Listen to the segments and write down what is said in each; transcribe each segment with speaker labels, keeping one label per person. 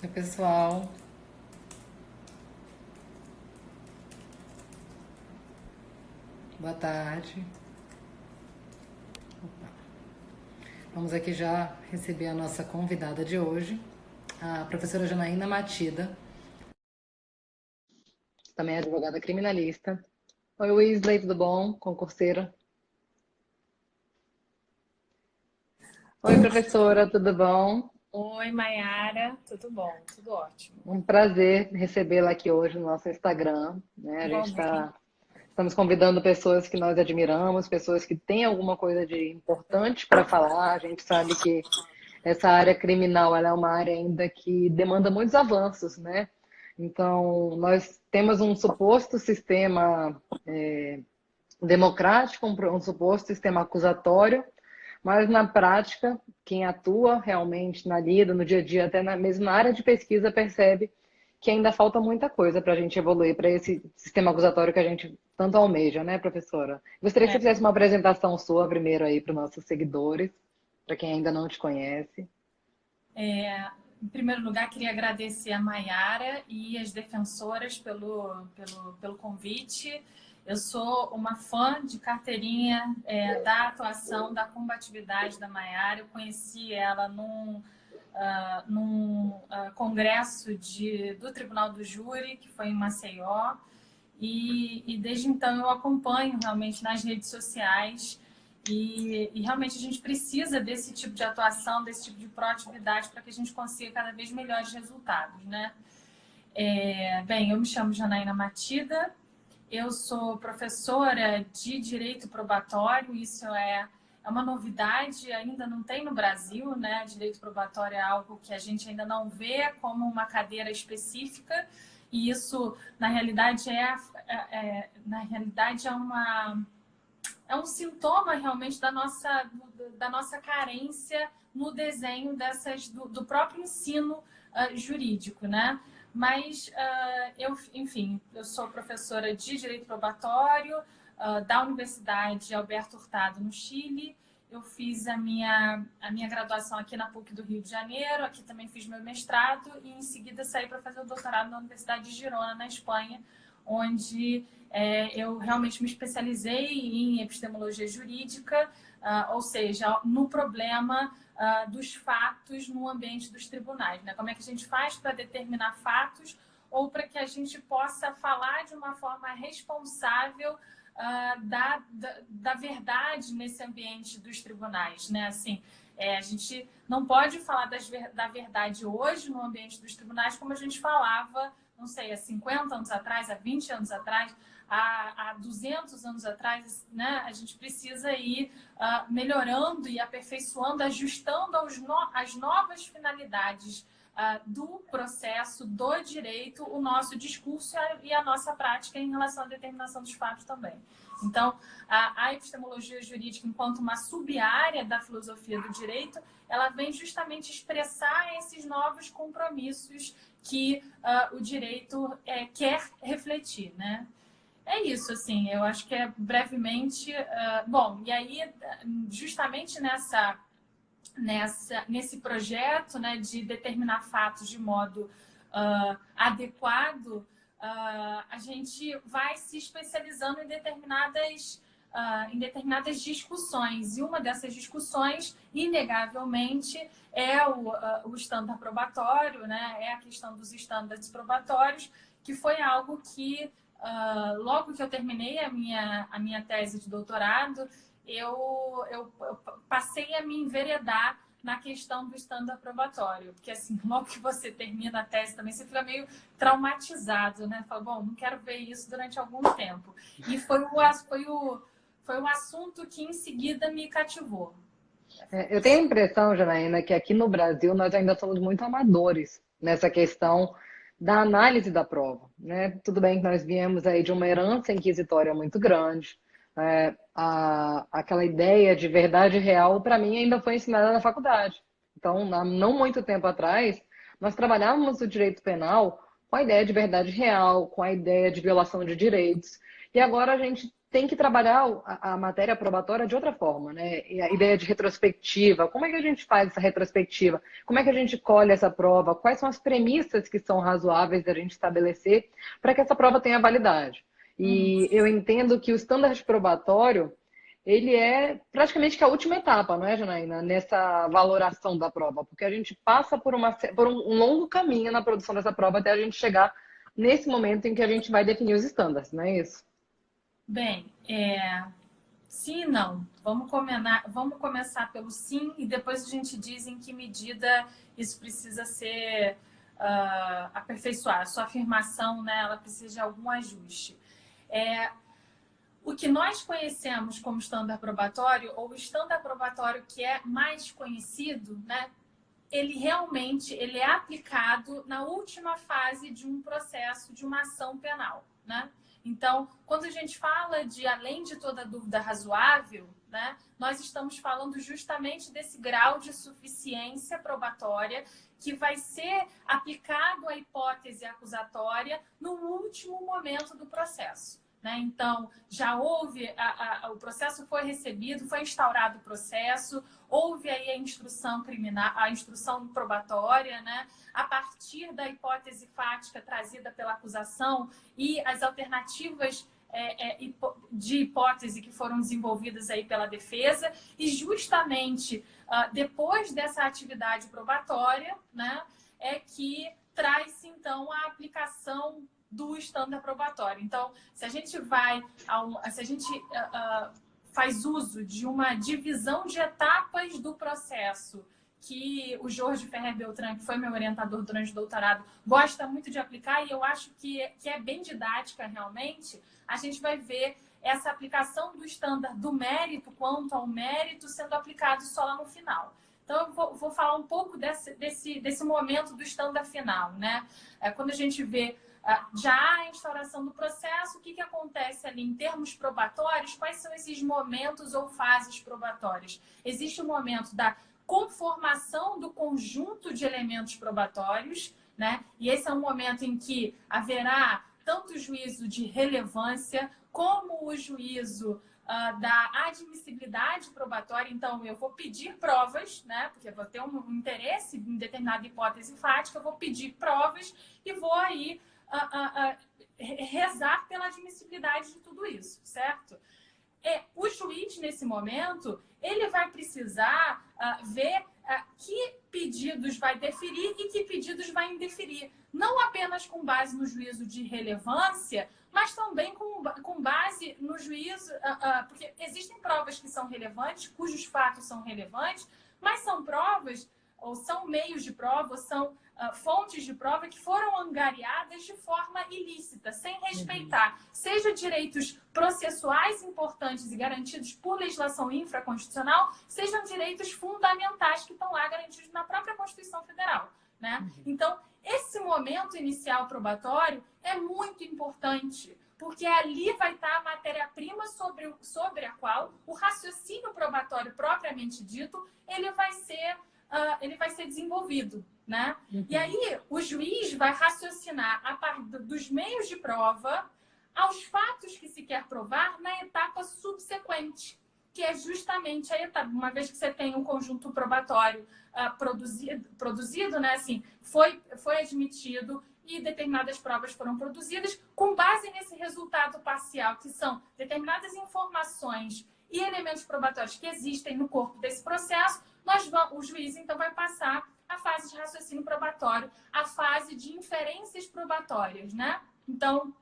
Speaker 1: Oi, pessoal. Boa tarde. Vamos aqui já receber a nossa convidada de hoje, a professora Janaína Matida, também é advogada criminalista. Oi, Wesley, tudo bom? Concurseira. Oi, professora, tudo bom?
Speaker 2: Oi, Mayara, tudo bom? Tudo ótimo.
Speaker 1: Um prazer recebê-la aqui hoje no nosso Instagram, né?
Speaker 2: Igualmente.
Speaker 1: Estamos convidando pessoas que nós admiramos, pessoas que têm alguma coisa de importante para falar. A gente sabe que essa área criminal ela é uma área ainda que demanda muitos avanços, né? Então, nós temos um suposto sistema democrático, um suposto sistema acusatório, mas na prática, quem atua realmente na lida, no dia a dia, até mesmo na área de pesquisa, percebe que ainda falta muita coisa para a gente evoluir para esse sistema acusatório que a gente tanto almeja, né, professora? Gostaria que você
Speaker 2: É,
Speaker 1: fizesse uma apresentação sua primeiro aí para os nossos seguidores, para quem ainda não te conhece.
Speaker 2: em primeiro lugar, queria agradecer a Mayara e as defensoras pelo convite. Eu sou uma fã de carteirinha da atuação, da combatividade da Mayara. Eu conheci ela num congresso do Tribunal do Júri, que foi em Maceió. E desde então eu acompanho realmente nas redes sociais e realmente a gente precisa desse tipo de atuação, desse tipo de proatividade para que a gente consiga cada vez melhores resultados, né? Bem, eu me chamo Janaína Matida, eu sou professora de Direito Probatório, isso é uma novidade, ainda não tem no Brasil, né? Direito Probatório é algo que a gente ainda não vê como uma cadeira específica, e isso, na realidade, é um sintoma realmente da nossa carência no desenho do próprio ensino jurídico, né? Mas, enfim, eu sou professora de Direito Probatório da Universidade Alberto Hurtado, no Chile. Eu fiz a minha graduação aqui na PUC do Rio de Janeiro, aqui também fiz meu mestrado e, em seguida, saí para fazer o doutorado na Universidade de Girona, na Espanha, onde eu realmente me especializei em epistemologia jurídica, ou seja, no problema dos fatos no ambiente dos tribunais, né? Como é que a gente faz para determinar fatos ou para que a gente possa falar de uma forma responsável da verdade nesse ambiente dos tribunais, né? Assim, a gente não pode falar da verdade hoje no ambiente dos tribunais como a gente falava, não sei, há 50 anos atrás, há 20 anos atrás, há 200 anos atrás, né? A gente precisa ir melhorando e aperfeiçoando, ajustando às novas finalidades do processo, do direito, o nosso discurso e a nossa prática em relação à determinação dos fatos também. Então, a epistemologia jurídica, enquanto uma sub-área da filosofia do direito, ela vem justamente expressar esses novos compromissos que o direito quer refletir, né? É isso, assim, eu acho que é brevemente... bom, e aí, justamente nesse projeto, né, de determinar fatos de modo adequado, a gente vai se especializando em determinadas discussões. E uma dessas discussões, inegavelmente, é o estándar probatório, né? É a questão dos estándares probatórios, que foi algo que, logo que eu terminei a minha tese de doutorado, eu passei a me enveredar na questão do estándar probatório, porque assim, logo que você termina a tese também, você fica meio traumatizado, né? Fala, bom, não quero ver isso durante algum tempo. E foi o assunto que em seguida me cativou.
Speaker 1: Eu tenho a impressão, Janaína, que aqui no Brasil nós ainda somos muito amadores nessa questão da análise da prova, né? Tudo bem que nós viemos aí de uma herança inquisitória muito grande, aquela ideia de verdade real, para mim, ainda foi ensinada na faculdade. Então, não muito tempo atrás, nós trabalhávamos o direito penal com a ideia de verdade real, com a ideia de violação de direitos. E agora a gente tem que trabalhar a matéria probatória de outra forma, né? E a ideia de retrospectiva, como é que a gente faz essa retrospectiva? Como é que a gente colhe essa prova? Quais são as premissas que são razoáveis da gente estabelecer para que essa prova tenha validade? E eu entendo que o standard probatório, ele é praticamente que a última etapa, não é, Janaína? Nessa valoração da prova, porque a gente passa por um longo caminho na produção dessa prova até a gente chegar nesse momento em que a gente vai definir os estándares, não é isso?
Speaker 2: Bem, sim e não. Vamos começar pelo sim e depois a gente diz em que medida isso precisa ser aperfeiçoado. A sua afirmação, né, ela precisa de algum ajuste. O que nós conhecemos como estândar probatório, ou o estândar probatório que é mais conhecido, né, ele é aplicado na última fase de um processo, de uma ação penal, né? Então, quando a gente fala de além de toda dúvida razoável, né, nós estamos falando justamente desse grau de suficiência probatória que vai ser aplicado à hipótese acusatória no último momento do processo. Né? Então, já houve, o processo foi recebido, foi instaurado o processo, houve aí a instrução criminal, a instrução probatória, né? A partir da hipótese fática trazida pela acusação e as alternativas de hipótese que foram desenvolvidas aí pela defesa, e justamente depois dessa atividade probatória, né, é que traz-se então a aplicação do estândar probatório. Então, se a gente faz uso de uma divisão de etapas do processo que o Jorge Ferrer Beltrán, que foi meu orientador durante o doutorado, gosta muito de aplicar, e eu acho que é bem didática realmente, a gente vai ver essa aplicação do estândar do mérito quanto ao mérito sendo aplicado só lá no final. Então, eu vou falar um pouco desse momento do estândar final, né? Quando a gente vê já há a instauração do processo, o que acontece ali em termos probatórios? Quais são esses momentos ou fases probatórias? Existe o momento da conformação do conjunto de elementos probatórios, né? E esse é um momento em que haverá tanto o juízo de relevância como o juízo da admissibilidade probatória. Então, eu vou pedir provas, né? Porque eu vou ter um interesse em determinada hipótese fática, eu vou pedir provas e vou aí rezar pela admissibilidade de tudo isso, certo? O juiz, nesse momento, ele vai precisar ver que pedidos vai deferir e que pedidos vai indeferir. Não apenas com base no juízo de relevância, mas também com base no juízo... porque existem provas que são relevantes, cujos fatos são relevantes, mas são provas, ou são meios de prova, ou são fontes de prova que foram angariadas de forma ilícita, sem respeitar, seja direitos processuais importantes e garantidos por legislação infraconstitucional, sejam direitos fundamentais que estão lá garantidos na própria Constituição Federal. Né? Então, esse momento inicial probatório é muito importante, porque ali vai estar a matéria-prima sobre a qual o raciocínio probatório propriamente dito ele vai ser desenvolvido. Né? E aí o juiz vai raciocinar a partir dos meios de prova aos fatos que se quer provar na etapa subsequente, que é justamente a etapa, uma vez que você tem um conjunto probatório produzido, né? Assim, foi admitido e determinadas provas foram produzidas, com base nesse resultado parcial, que são determinadas informações e elementos probatórios que existem no corpo desse processo, o juiz então vai passar a fase de raciocínio probatório, a fase de inferências probatórias, né? Então,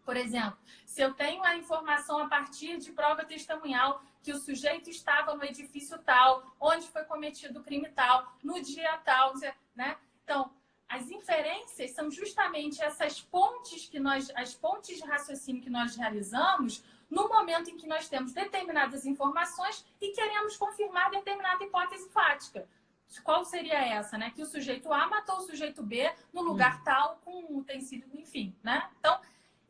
Speaker 2: por exemplo, se eu tenho a informação a partir de prova testemunhal que o sujeito estava no edifício tal, onde foi cometido o crime tal, no dia tal, né? Então, as inferências são justamente essas pontes as pontes de raciocínio que nós realizamos no momento em que nós temos determinadas informações e queremos confirmar determinada hipótese fática. Qual seria essa, né? Que o sujeito A matou o sujeito B no lugar tal, com um utensílio, enfim, né? Então,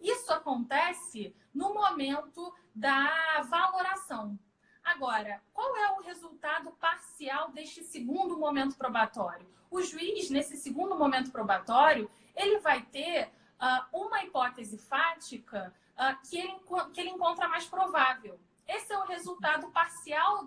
Speaker 2: isso acontece no momento da valoração. Agora, qual é o resultado parcial deste segundo momento probatório? O juiz, nesse segundo momento probatório, ele vai ter uma hipótese fática que ele encontra mais provável. Esse é o resultado parcial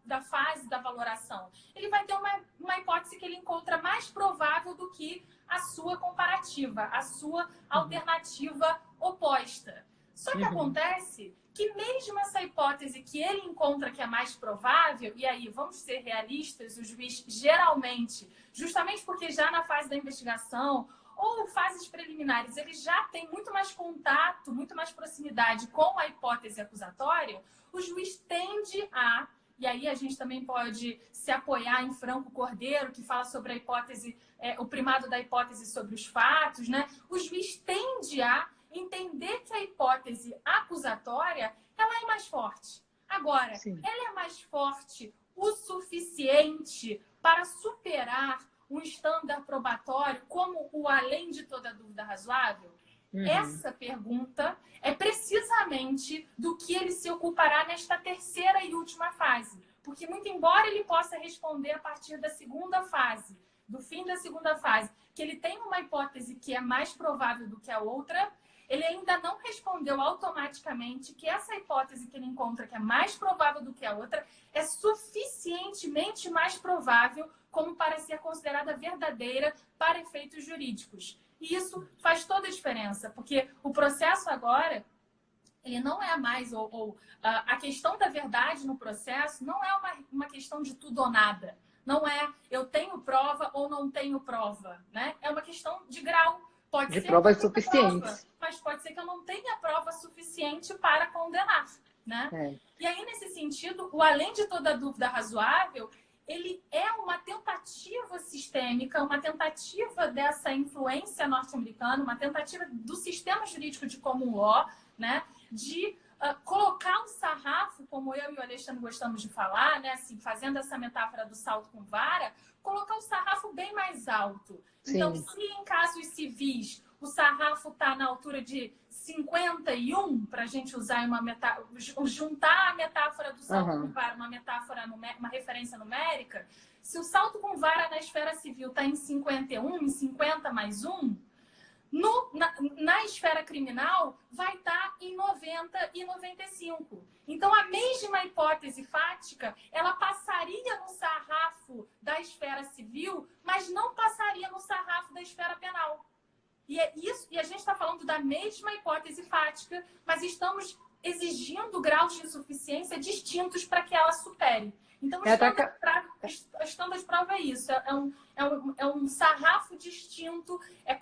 Speaker 2: da fase da valoração. Ele vai ter uma hipótese que ele encontra mais provável do que a sua comparativa, a sua alternativa oposta. Só que acontece que mesmo essa hipótese que ele encontra que é mais provável, e aí, vamos ser realistas, o juiz geralmente, justamente porque já na fase da investigação ou fases preliminares, ele já tem muito mais contato, muito mais proximidade com a hipótese acusatória, o juiz tende a, e aí a gente também pode se apoiar em Franco Cordeiro, que fala sobre a hipótese, o primado da hipótese sobre os fatos, né? O juiz tende a entender que a hipótese acusatória, ela é mais forte. Agora, ela é mais forte o suficiente para superar um estándar probatório como o além de toda dúvida razoável? Essa pergunta é precisamente do que ele se ocupará nesta terceira e última fase. Porque, muito embora ele possa responder a partir da segunda fase, do fim da segunda fase, que ele tem uma hipótese que é mais provável do que a outra, ele ainda não respondeu automaticamente que essa hipótese que ele encontra que é mais provável do que a outra é suficientemente mais provável como para ser considerada verdadeira para efeitos jurídicos. E isso faz toda a diferença, porque o processo agora, ele não é mais, a questão da verdade no processo não é uma questão de tudo ou nada. Não é eu tenho prova ou não tenho prova, né? É uma questão de grau. Pode
Speaker 1: de
Speaker 2: ser
Speaker 1: provas
Speaker 2: que eu tenha
Speaker 1: suficientes.
Speaker 2: prova, mas pode ser que eu não tenha prova suficiente para condenar, né? E aí, nesse sentido, o além de toda dúvida razoável, ele é uma tentativa sistêmica, uma tentativa dessa influência norte-americana, uma tentativa do sistema jurídico de common law, né, de colocar um sarrafo, como eu e o Alexandre gostamos de falar, né, assim, fazendo essa metáfora do salto com vara, colocar um sarrafo bem mais alto. Então, se em casos civis o sarrafo está na altura de 51, para a gente usar juntar a metáfora do salto com vara, uma referência numérica, se o salto com vara na esfera civil está em 51, em 50 mais 1, na esfera criminal vai estar em 90 e 95. Então, a mesma hipótese fática, ela passaria no sarrafo da esfera civil, mas não passaria no sarrafo da esfera penal. E a gente está falando da mesma hipótese fática, mas estamos exigindo graus de insuficiência distintos para que ela supere. Então, o estándar de prova é isso, é um sarrafo distinto, é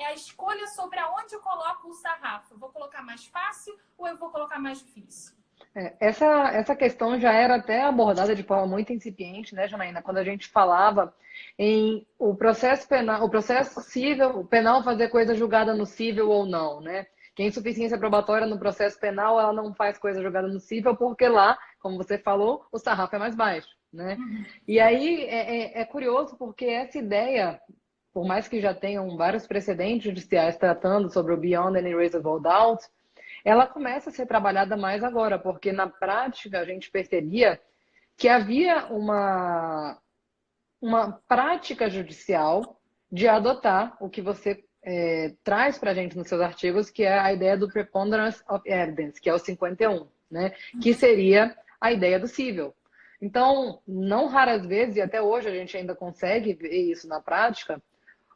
Speaker 2: a escolha sobre aonde eu coloco o sarrafo. Eu vou colocar mais fácil ou eu vou colocar mais difícil?
Speaker 1: Essa questão já era até abordada de forma muito incipiente, né, Janaína? Quando a gente falava em o processo penal, o processo civil, o penal fazer coisa julgada no civil ou não, né? Que a insuficiência probatória no processo penal, ela não faz coisa julgada no civil, porque lá, como você falou, o sarrafo é mais baixo, né? E aí é curioso porque essa ideia, por mais que já tenham vários precedentes judiciais tratando sobre o Beyond Any Reasonable Doubt, ela começa a ser trabalhada mais agora, porque na prática a gente percebia que havia uma prática judicial de adotar o que você traz para a gente nos seus artigos, que é a ideia do preponderance of evidence, que é o 51, né? Que seria a ideia do cível. Então, não raras vezes, e até hoje a gente ainda consegue ver isso na prática,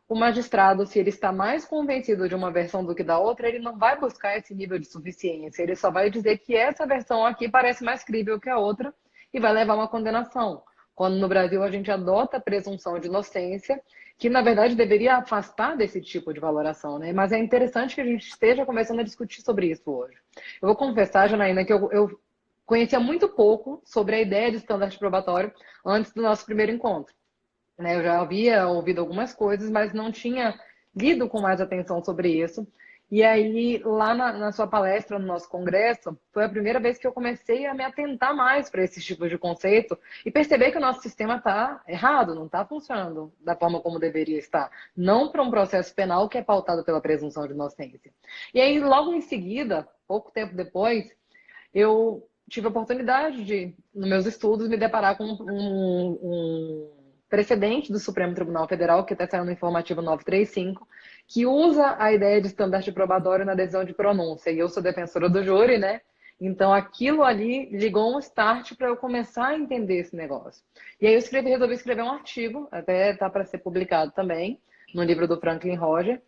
Speaker 1: o magistrado, se ele está mais convencido de uma versão do que da outra, ele não vai buscar esse nível de suficiência, ele só vai dizer que essa versão aqui parece mais crível que a outra e vai levar uma condenação. Quando no Brasil a gente adota a presunção de inocência, que na verdade deveria afastar desse tipo de valoração, né? Mas é interessante que a gente esteja começando a discutir sobre isso hoje. Eu vou confessar, Janaína, que eu conhecia muito pouco sobre a ideia de estandarte probatório antes do nosso primeiro encontro. Eu já havia ouvido algumas coisas, mas não tinha lido com mais atenção sobre isso. E aí, lá na sua palestra, no nosso congresso, foi a primeira vez que eu comecei a me atentar mais para esses tipos de conceito e perceber que o nosso sistema está errado, não está funcionando da forma como deveria estar. Não para um processo penal que é pautado pela presunção de inocência. E aí, logo em seguida, pouco tempo depois, eu tive a oportunidade de, nos meus estudos, me deparar com um precedente do Supremo Tribunal Federal, que até saiu no informativo 935, que usa a ideia de standard probatório na decisão de pronúncia. E eu sou defensora do júri, né? Então, aquilo ali ligou um start para eu começar a entender esse negócio. E aí eu resolvi escrever um artigo, até tá para ser publicado também, no livro do Franklin Roger,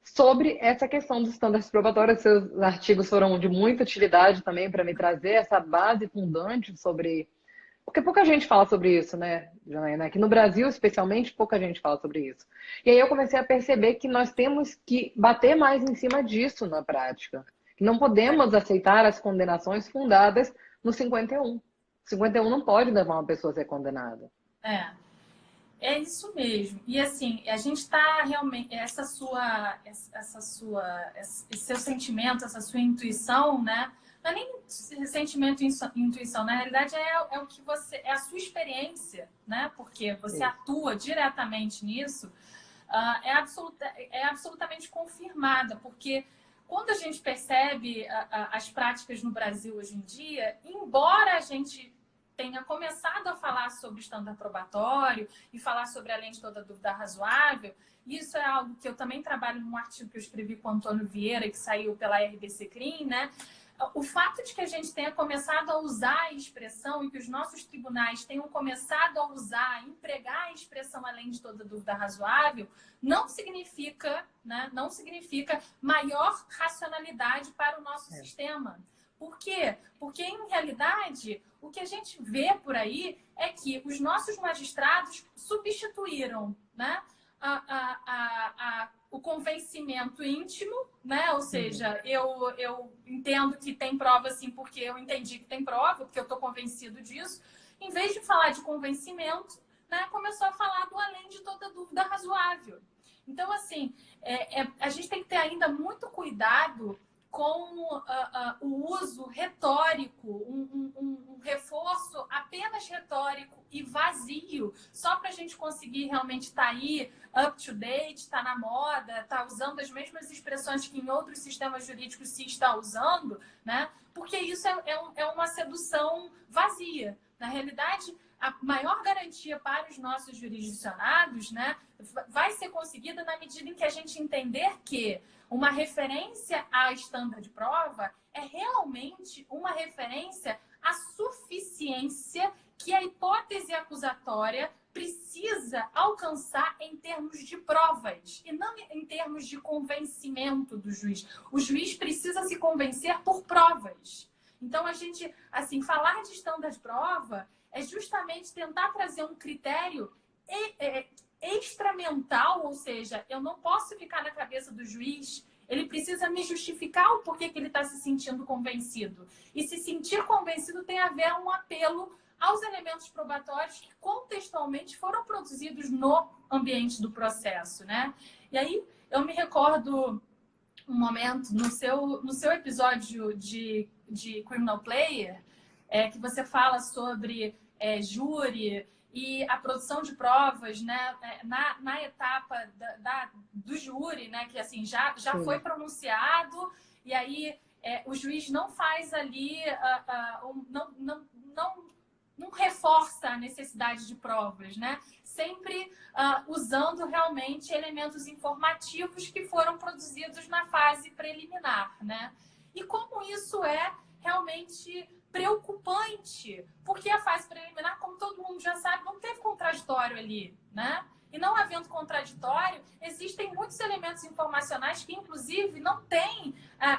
Speaker 1: sobre essa questão dos estándares probatórios. Seus artigos foram de muita utilidade também para me trazer essa base fundante sobre... Porque pouca gente fala sobre isso, né, Janaína? Aqui no Brasil, especialmente, pouca gente fala sobre isso. E aí eu comecei a perceber que nós temos que bater mais em cima disso na prática. Que não podemos aceitar as condenações fundadas no 51. 51 não pode levar uma pessoa a ser condenada.
Speaker 2: É isso mesmo. E assim, a gente está realmente... Esse seu sentimento, essa sua intuição, né? Não é nem sentimento e intuição, na realidade é o que você... É a sua experiência, né? Porque você atua diretamente nisso, é absolutamente confirmada, porque quando a gente percebe as práticas no Brasil hoje em dia, embora a gente tenha começado a falar sobre standard probatório e falar sobre além de toda dúvida razoável, isso é algo que eu também trabalho num artigo que eu escrevi com o Antônio Vieira, que saiu pela RBC Crim, né? O fato de que a gente tenha começado a usar a expressão e que os nossos tribunais tenham começado a usar, a empregar a expressão além de toda dúvida razoável, não significa, né, não significa maior racionalidade para o nosso sistema. Por quê? Porque, em realidade, o que a gente vê por aí é que os nossos magistrados substituíram, né, o convencimento íntimo, né? Ou seja, eu entendo que tem prova sim porque eu entendi que tem prova, porque eu estou convencido disso. Em vez de falar de convencimento, né, começou a falar do além de toda dúvida razoável. Então, assim, a gente tem que ter ainda muito cuidado com o uso retórico, um reforço apenas retórico e vazio, só para a gente conseguir realmente estar aí up to date, estar na moda, estar usando as mesmas expressões que em outros sistemas jurídicos se está usando, né? Porque isso é uma sedução vazia. Na realidade, a maior garantia para os nossos jurisdicionados, né, vai ser conseguida na medida em que a gente entender que uma referência à estándar de prova é realmente uma referência à suficiência que a hipótese acusatória precisa alcançar em termos de provas e não em termos de convencimento do juiz. O juiz precisa se convencer por provas. Então, a gente, assim, falar de estándar de prova é justamente tentar trazer um critério extramental, ou seja, eu não posso ficar na cabeça do juiz, ele precisa me justificar o porquê que ele está se sentindo convencido. E se sentir convencido tem a ver um apelo aos elementos probatórios que contextualmente foram produzidos no ambiente do processo, né? E aí, eu me recordo um momento no seu episódio de Criminal Player, que você fala sobre júri e a produção de provas, né, na etapa do júri, né, que assim já foi pronunciado, e aí o juiz não faz ali, não reforça a necessidade de provas, né? Sempre usando realmente elementos informativos que foram produzidos na fase preliminar, né? E como isso é realmente preocupante, porque a fase preliminar, como todo mundo já sabe, não teve contraditório ali, né? E não havendo contraditório, existem muitos elementos informacionais que, inclusive, não têm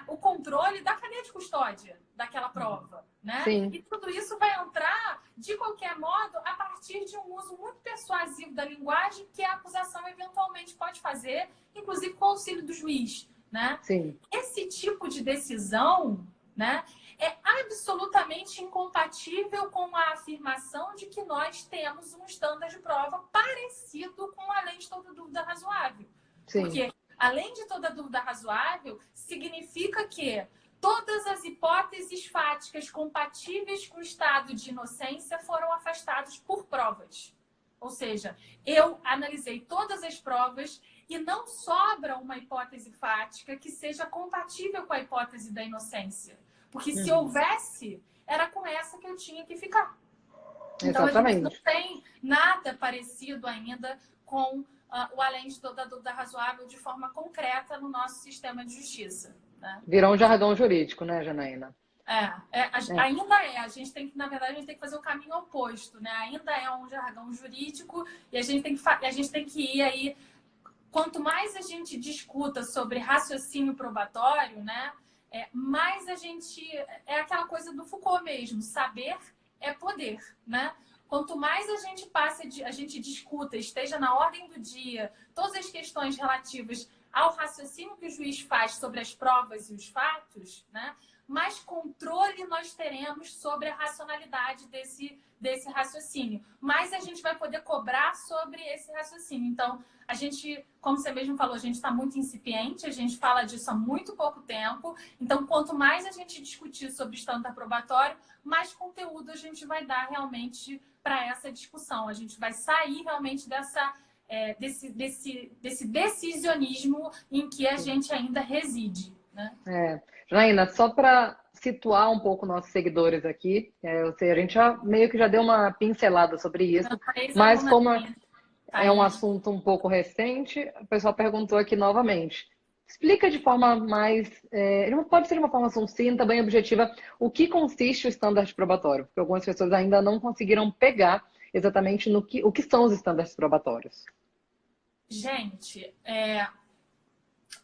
Speaker 2: o controle da cadeia de custódia daquela prova, né?
Speaker 1: Sim.
Speaker 2: E tudo isso vai entrar, de qualquer modo, a partir de um uso muito persuasivo da linguagem que a acusação eventualmente pode fazer, inclusive com o auxílio do juiz, né?
Speaker 1: Sim.
Speaker 2: Esse tipo de decisão, né, é absolutamente incompatível com a afirmação de que nós temos um estándar de prova parecido com além de toda dúvida razoável.
Speaker 1: Sim.
Speaker 2: Porque além de toda dúvida razoável significa que todas as hipóteses fáticas compatíveis com o estado de inocência foram afastadas por provas. Ou seja, eu analisei todas as provas e não sobra uma hipótese fática que seja compatível com a hipótese da inocência. Porque se houvesse, era com essa que eu tinha que ficar. Então,
Speaker 1: Exatamente.
Speaker 2: a gente não tem nada parecido ainda com o além de toda dúvida razoável de forma concreta no nosso sistema de justiça, né?
Speaker 1: Virou um jargão jurídico, né, Janaína?
Speaker 2: Ainda é. A gente tem que, na verdade, a gente tem que fazer o caminho oposto, né? Ainda é um jargão jurídico e a gente tem que ir aí. Quanto mais a gente discuta sobre raciocínio probatório, né? Mais a gente... É aquela coisa do Foucault mesmo. Saber é poder, né? Quanto mais a gente discuta, esteja na ordem do dia, todas as questões relativas ao raciocínio que o juiz faz sobre as provas e os fatos, né? Mais controle nós teremos sobre a racionalidade desse raciocínio. Mais a gente vai poder cobrar sobre esse raciocínio. Então, a gente, como você mesmo falou, a gente está muito incipiente, a gente fala disso há muito pouco tempo. Então, quanto mais a gente discutir sobre estándar probatório, mais conteúdo a gente vai dar realmente para essa discussão. A gente vai sair realmente desse decisionismo em que a gente ainda reside, né?
Speaker 1: Janaína, só para situar um pouco nossos seguidores aqui, eu sei, a gente meio que já deu uma pincelada sobre isso, mas como é um assunto um pouco recente, o pessoal perguntou aqui novamente. Explica de forma mais, pode ser de uma forma sucinta, bem objetiva, o que consiste o estandarte probatório, porque algumas pessoas ainda não conseguiram pegar exatamente o que são os estándares probatórios.
Speaker 2: Gente,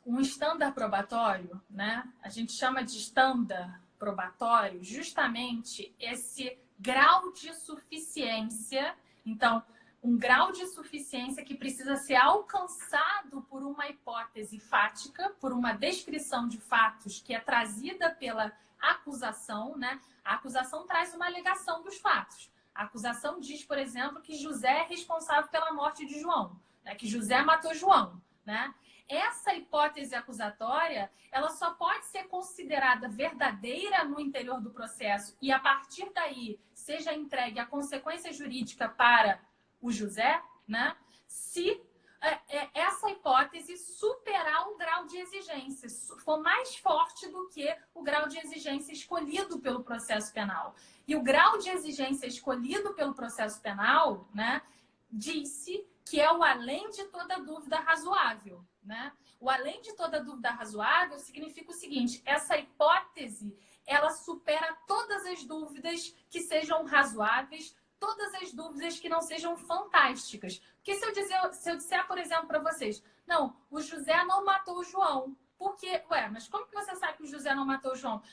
Speaker 2: um estándar probatório, né? A gente chama de estándar probatório justamente esse grau de suficiência. Então, um grau de suficiência que precisa ser alcançado por uma hipótese fática, por uma descrição de fatos que é trazida pela acusação, né? A acusação traz uma alegação dos fatos. A acusação diz, por exemplo, que José é responsável pela morte de João, né? Que José matou João, né? Essa hipótese acusatória, ela só pode ser considerada verdadeira no interior do processo e, a partir daí, seja entregue a consequência jurídica para o José, né? Se essa hipótese superar o grau de exigência, for mais forte do que o grau de exigência escolhido pelo processo penal. E o grau de exigência escolhido pelo processo penal, né, disse que é o além de toda dúvida razoável, né? O além de toda dúvida razoável significa o seguinte: essa hipótese, ela supera todas as dúvidas que sejam razoáveis, todas as dúvidas que não sejam fantásticas. Porque se eu disser, por exemplo, para vocês, não, o José não matou o João. Por quê? Mas como que você sabe que o José não matou o João?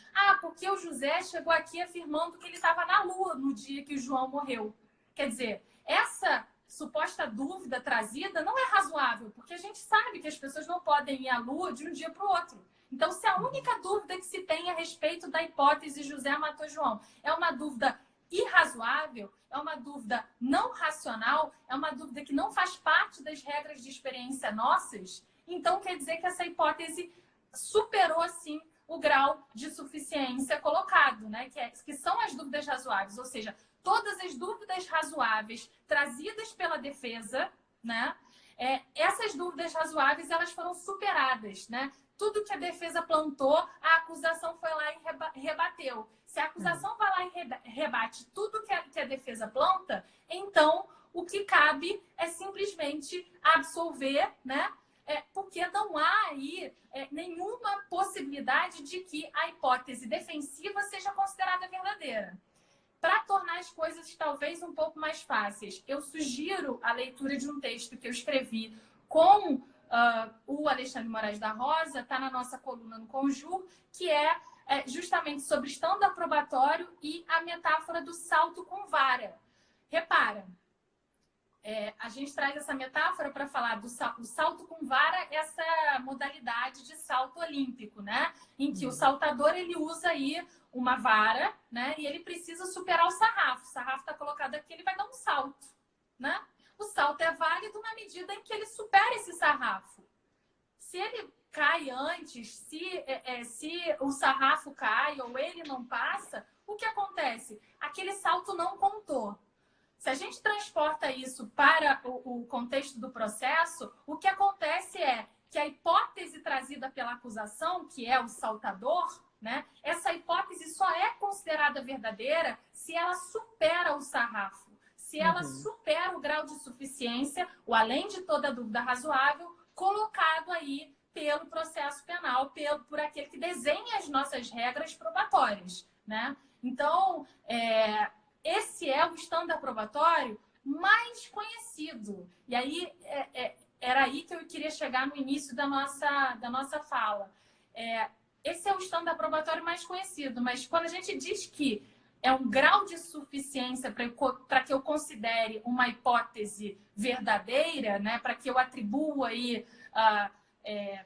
Speaker 2: Porque o José chegou aqui afirmando que ele estava na Lua no dia que o João morreu. Quer dizer, essa suposta dúvida trazida não é razoável, porque a gente sabe que as pessoas não podem ir à Lua de um dia para o outro. Então, se a única dúvida que se tem a respeito da hipótese José matou João é uma dúvida irrazoável, é uma dúvida não racional, é uma dúvida que não faz parte das regras de experiência nossas, então quer dizer que essa hipótese superou, assim, o grau de suficiência colocado, né? Que são as dúvidas razoáveis, ou seja, todas as dúvidas razoáveis trazidas pela defesa, né? Essas dúvidas razoáveis, elas foram superadas, né? Tudo que a defesa plantou, a acusação foi lá e rebateu. Se a acusação vai lá e rebate tudo que a defesa planta, então o que cabe é simplesmente absolver, né? Porque não há aí nenhuma possibilidade de que a hipótese defensiva seja considerada verdadeira. Para tornar as coisas talvez um pouco mais fáceis, eu sugiro a leitura de um texto que eu escrevi com o Alexandre Moraes da Rosa, está na nossa coluna no Conjur, que é justamente sobre estándar probatório e a metáfora do salto com vara. Repara, a gente traz essa metáfora para falar do salto com vara, essa modalidade de salto olímpico, né? Em que o saltador ele usa aí uma vara, né? E ele precisa superar o sarrafo. O sarrafo está colocado aqui, ele vai dar um salto, né? O salto é válido na medida em que ele supera esse sarrafo. Se ele cai antes, se o sarrafo cai ou ele não passa, o que acontece? Aquele salto não contou. Se a gente transporta isso para o contexto do processo, o que acontece é que a hipótese trazida pela acusação, que é o saltador, né, essa hipótese só é considerada verdadeira se ela supera o sarrafo. se ela supera o grau de suficiência, o além de toda dúvida razoável, colocado aí pelo processo penal, por aquele que desenha as nossas regras probatórias, né? Então, esse é o estándar probatório mais conhecido. E aí, era aí que eu queria chegar no início da nossa fala. Esse é o estándar probatório mais conhecido, mas quando a gente diz que é um grau de suficiência para que eu considere uma hipótese verdadeira, né? Para que eu atribua aí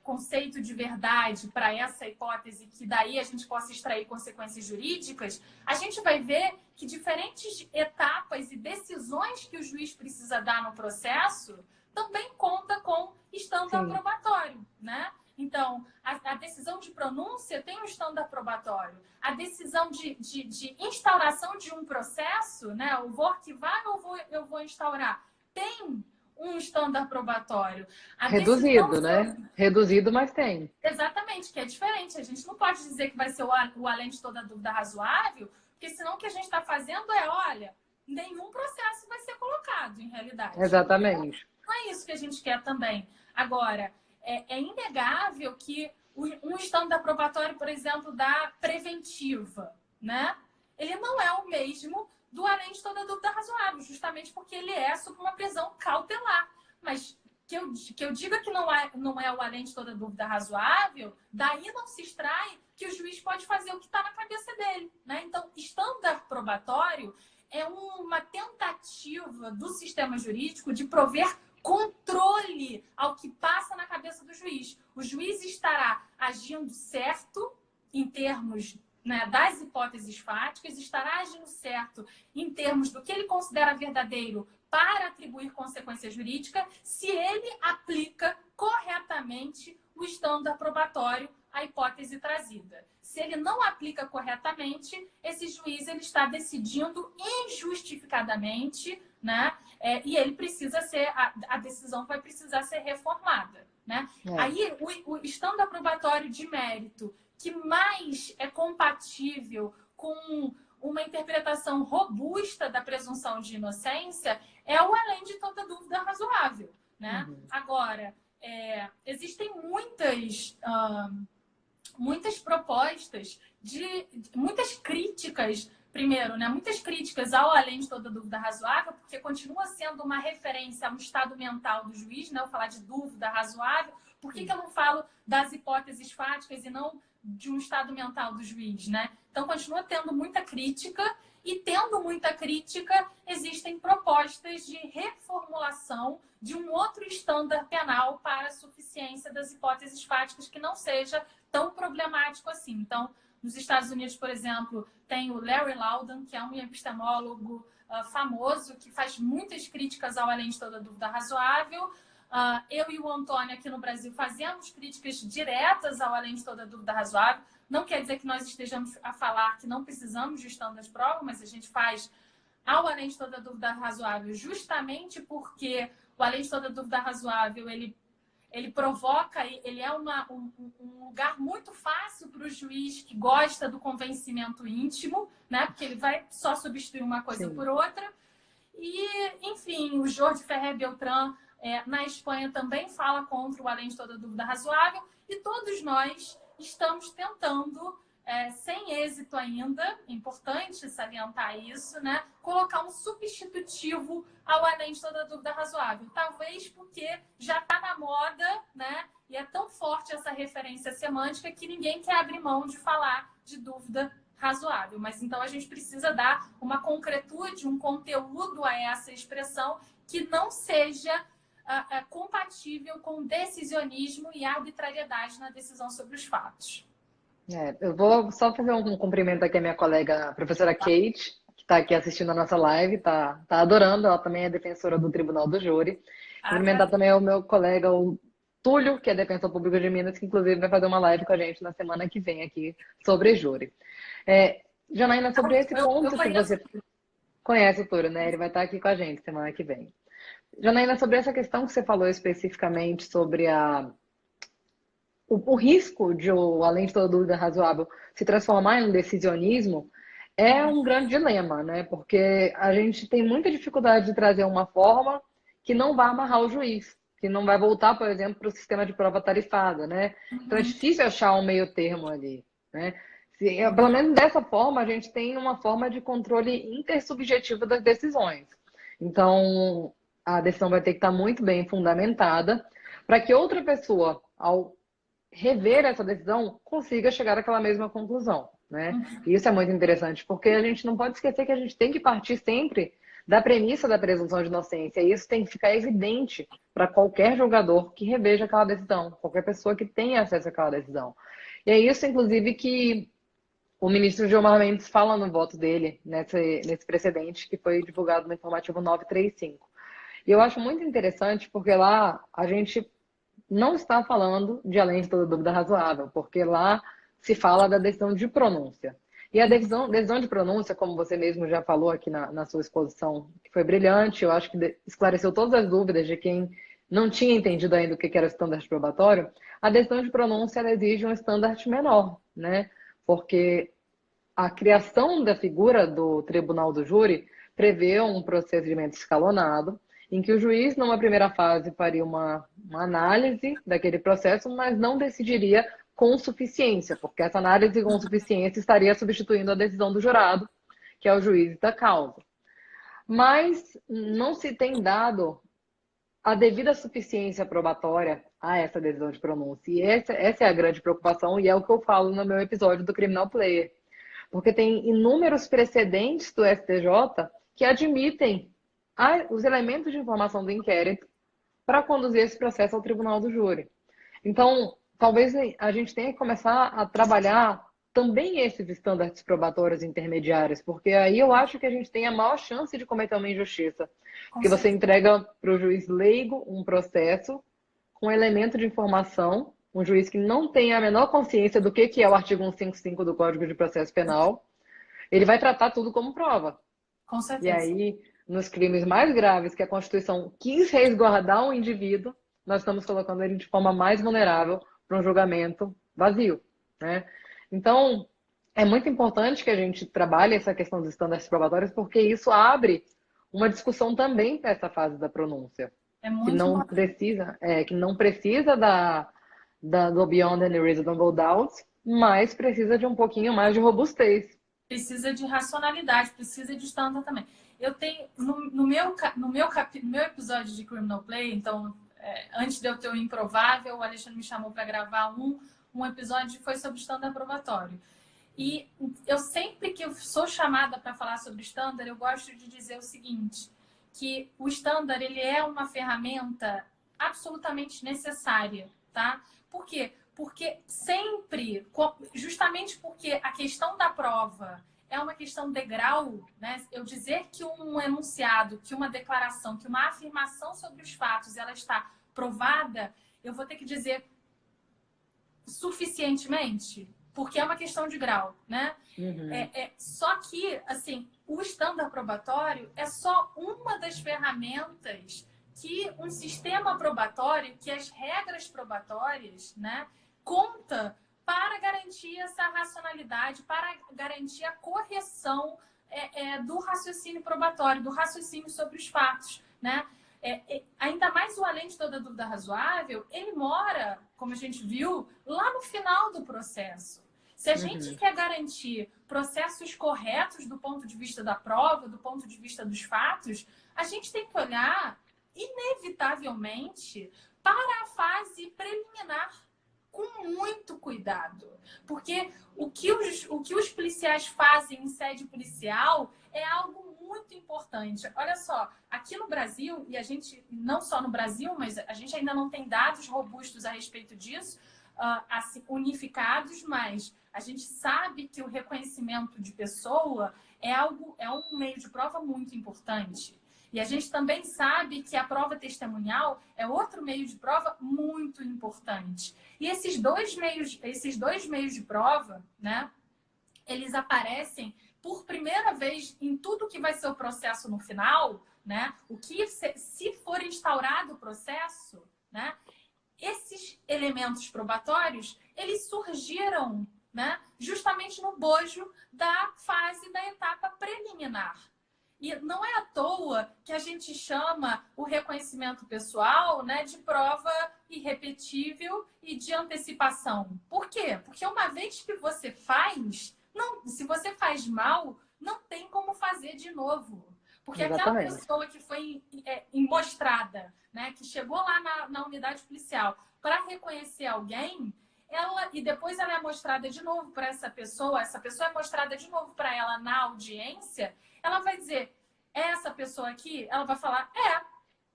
Speaker 2: conceito de verdade para essa hipótese, que daí a gente possa extrair consequências jurídicas, a gente vai ver que diferentes etapas e decisões que o juiz precisa dar no processo também conta com estándar probatório, né? Então, a decisão de pronúncia tem um estándar probatório. A decisão de instauração de um processo, né? Eu vou arquivar ou eu vou instaurar? Tem um estándar probatório.
Speaker 1: Reduzido, né? Reduzido, mas tem.
Speaker 2: Exatamente, que é diferente. A gente não pode dizer que vai ser o além de toda dúvida razoável, porque senão o que a gente está fazendo olha, nenhum processo vai ser colocado, em realidade.
Speaker 1: Exatamente.
Speaker 2: Não é isso que a gente quer também. Agora, é inegável que um estándar probatório, por exemplo, da preventiva, né? Ele não é o mesmo do além de toda dúvida razoável, justamente porque ele é sob uma prisão cautelar. Mas que eu diga que não é o além de toda dúvida razoável, daí não se extrai que o juiz pode fazer o que está na cabeça dele, né? Então, estándar probatório é uma tentativa do sistema jurídico de prover controle ao que passa na cabeça do juiz. O juiz estará agindo certo em termos, né, das hipóteses fáticas, estará agindo certo em termos do que ele considera verdadeiro para atribuir consequência jurídica, se ele aplica corretamente o estándar probatório à hipótese trazida. Se ele não aplica corretamente, esse juiz ele está decidindo injustificadamente, né? E ele precisa ser, a decisão vai precisar ser reformada, né? Aí o estándar probatório de mérito que mais é compatível com uma interpretação robusta da presunção de inocência é o além de toda dúvida razoável, né? Agora, existem muitas propostas, muitas críticas, primeiro, né? Muitas críticas ao além de toda dúvida razoável, porque continua sendo uma referência a um estado mental do juiz, né? Eu falar de dúvida razoável. Por que eu não falo das hipóteses fáticas e não de um estado mental do juiz, né? Então, continua tendo muita crítica, e tendo muita crítica, existem propostas de reformulação de um outro estándar penal para a suficiência das hipóteses fáticas que não seja tão problemático assim. Então, nos Estados Unidos, por exemplo, tem o Larry Loudon, que é um epistemólogo famoso, que faz muitas críticas ao além de toda dúvida razoável. Eu e o Antônio aqui no Brasil fazemos críticas diretas ao além de toda dúvida razoável. Não quer dizer que nós estejamos a falar que não precisamos de estándar de prova, mas a gente faz ao além de toda dúvida razoável justamente porque o além de toda dúvida razoável, ele provoca, ele é um lugar muito fácil para o juiz que gosta do convencimento íntimo, né? Porque ele vai só substituir uma coisa por outra. E, enfim, o Jorge Ferrer Beltrán, na Espanha, também fala contra o além de toda dúvida razoável, e todos nós estamos tentando, sem êxito ainda, é importante salientar isso, né? Colocar um substitutivo ao além de toda dúvida razoável. Talvez porque já está na moda, né? E é tão forte essa referência semântica que ninguém quer abrir mão de falar de dúvida razoável. Mas então a gente precisa dar uma concretude, um conteúdo a essa expressão que não seja compatível com decisionismo e arbitrariedade na decisão sobre os fatos.
Speaker 1: Eu vou só fazer um cumprimento aqui à minha colega, a professora Kate, que está aqui assistindo a nossa live, tá adorando, ela também é defensora do Tribunal do Júri. Cumprimentar também o meu colega, o Túlio, que é defensor público de Minas, que inclusive vai fazer uma live com a gente na semana que vem aqui sobre júri. Janaína, sobre esse ponto que você conhece o Túlio, né? Ele vai estar aqui com a gente semana que vem. Janaína, sobre essa questão que você falou especificamente sobre o risco de, além de toda dúvida razoável, se transformar em um decisionismo, É um grande dilema, né? Porque a gente tem muita dificuldade de trazer uma forma que não vai amarrar o juiz, que não vai voltar, por exemplo, para o sistema de prova tarifada, né? Então é
Speaker 2: Uhum.
Speaker 1: difícil achar um meio termo ali, né? Pelo menos dessa forma, a gente tem uma forma de controle intersubjetivo das decisões. Então, a decisão vai ter que estar muito bem fundamentada para que outra pessoa, ao rever essa decisão, consiga chegar àquela mesma conclusão, né? E isso é muito interessante, porque a gente não pode esquecer que a gente tem que partir sempre da premissa da presunção de inocência, e isso tem que ficar evidente para qualquer julgador que reveja aquela decisão, qualquer pessoa que tenha acesso àquela decisão. E é isso, inclusive, que o ministro Gilmar Mendes fala no voto dele, nesse precedente que foi divulgado no informativo 935. E eu acho muito interessante, porque lá a gente não está falando de além de toda dúvida razoável, porque lá se fala da decisão de pronúncia. E a decisão de pronúncia, como você mesmo já falou aqui na sua exposição, que foi brilhante, eu acho que esclareceu todas as dúvidas de quem não tinha entendido ainda o que era o standard probatório, a decisão de pronúncia ela exige um standard menor, né? Porque a criação da figura do tribunal do júri prevê um procedimento escalonado, em que o juiz, numa primeira fase, faria uma análise daquele processo, mas não decidiria com suficiência, porque essa análise com suficiência estaria substituindo a decisão do jurado, que é o juiz da causa. Mas não se tem dado a devida suficiência probatória a essa decisão de pronúncia. E essa é a grande preocupação, e é o que eu falo no meu episódio do Criminal Player. Porque tem inúmeros precedentes do STJ que admitem os elementos de informação do inquérito para conduzir esse processo ao tribunal do júri. Então, talvez a gente tenha que começar a trabalhar também esses estándares probatórios intermediários, porque aí eu acho que a gente tem a maior chance de cometer uma injustiça.
Speaker 2: Com
Speaker 1: Porque você
Speaker 2: certeza.
Speaker 1: entrega para o juiz leigo um processo com elemento de informação, um juiz que não tem a menor consciência do que é o artigo 155 do Código de Processo Penal, ele vai tratar tudo como prova.
Speaker 2: Com
Speaker 1: E
Speaker 2: certeza.
Speaker 1: aí, nos crimes mais graves que a Constituição quis resguardar um indivíduo, nós estamos colocando ele de forma mais vulnerável para um julgamento vazio, né? Então, é muito importante que a gente trabalhe essa questão dos estándares probatórios, porque isso abre uma discussão também para essa fase da pronúncia,
Speaker 2: É muito importante.
Speaker 1: que não precisa do beyond any reasonable doubt, mas precisa de um pouquinho mais de robustez.
Speaker 2: Precisa de racionalidade, precisa de standard também. Eu tenho, no meu episódio de Criminal Play, então, antes de eu ter o Improvável, o Alexandre me chamou para gravar um episódio que foi sobre standard probatório. E eu sempre que eu sou chamada para falar sobre standard, eu gosto de dizer o seguinte, que o standard ele é uma ferramenta absolutamente necessária, tá? Por quê? Porque sempre, justamente porque a questão da prova é uma questão de grau, né? Eu dizer que um enunciado, que uma declaração, que uma afirmação sobre os fatos, ela está provada, eu vou ter que dizer suficientemente, porque é uma questão de grau, né?
Speaker 1: Uhum.
Speaker 2: Só que, assim, o standard probatório é só uma das ferramentas que um sistema probatório, que as regras probatórias, né, conta para garantir essa racionalidade, para garantir a correção do raciocínio probatório, do raciocínio sobre os fatos, né? Ainda mais o além de toda dúvida razoável, ele mora, como a gente viu, lá no final do processo. Se a gente quer garantir processos corretos do ponto de vista da prova, do ponto de vista dos fatos, a gente tem que olhar, inevitavelmente, para a fase preliminar, com muito cuidado. Porque o que os policiais fazem em sede policial é algo muito importante. Olha só, aqui no Brasil, e a gente, não só no Brasil, mas a gente ainda não tem dados robustos a respeito disso, assim, unificados, mas a gente sabe que o reconhecimento de pessoa é um meio de prova muito importante. E a gente também sabe que a prova testemunhal é outro meio de prova muito importante. E esses dois meios de prova, né, eles aparecem por primeira vez em tudo que vai ser o processo no final, né? Se for instaurado o processo, né? Esses elementos probatórios, eles surgiram né? Justamente no bojo da fase da etapa preliminar. E não é à toa que a gente chama o reconhecimento pessoal, né, de prova irrepetível e de antecipação. Por quê? Porque uma vez que você faz, não, se você faz mal, não tem como fazer de novo. Porque aquela
Speaker 1: Exatamente.
Speaker 2: pessoa que foi mostrada, né, que chegou lá na unidade policial para reconhecer alguém, e depois ela é mostrada de novo para essa pessoa é mostrada de novo para ela na audiência, ela vai dizer, essa pessoa aqui? Ela vai falar, é.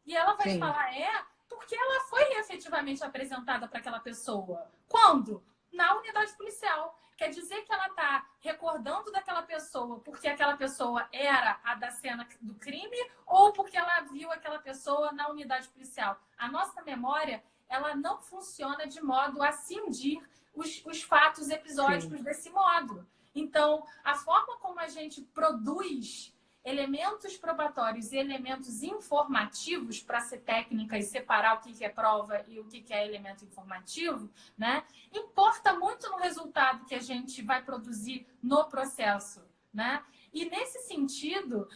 Speaker 2: E ela vai
Speaker 1: Sim.
Speaker 2: falar, é, porque ela foi efetivamente apresentada para aquela pessoa. Quando? Na unidade policial. Quer dizer que ela está recordando daquela pessoa porque aquela pessoa era a da cena do crime ou porque ela viu aquela pessoa na unidade policial. A nossa memória, ela não funciona de modo a cindir os fatos episódicos desse modo. Então, a forma como a gente produz elementos probatórios e elementos informativos para ser técnica e separar o que é prova e o que é elemento informativo, né? Importa muito no resultado que a gente vai produzir no processo, né? E nesse sentido,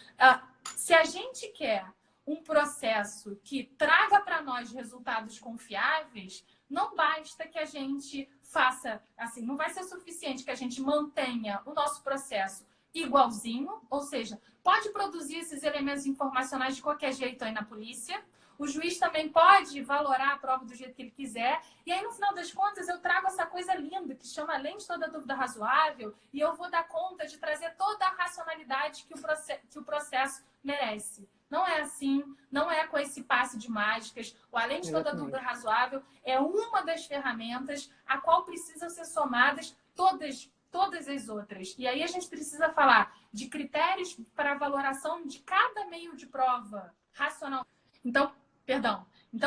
Speaker 2: se a gente quer um processo que traga para nós resultados confiáveis, não basta que a gente faça, assim, não vai ser suficiente que a gente mantenha o nosso processo igualzinho, ou seja, pode produzir esses elementos informacionais de qualquer jeito aí na polícia. O juiz também pode valorar a prova do jeito que ele quiser. E aí, no final das contas, eu trago essa coisa linda que chama além de toda dúvida razoável e eu vou dar conta de trazer toda a racionalidade que o processo merece. Não é assim, não é com esse passe de mágicas. O além de toda dúvida razoável é uma das ferramentas a qual precisam ser somadas todas as outras. E aí a gente precisa falar de critérios para valoração de cada meio de prova racional. Então,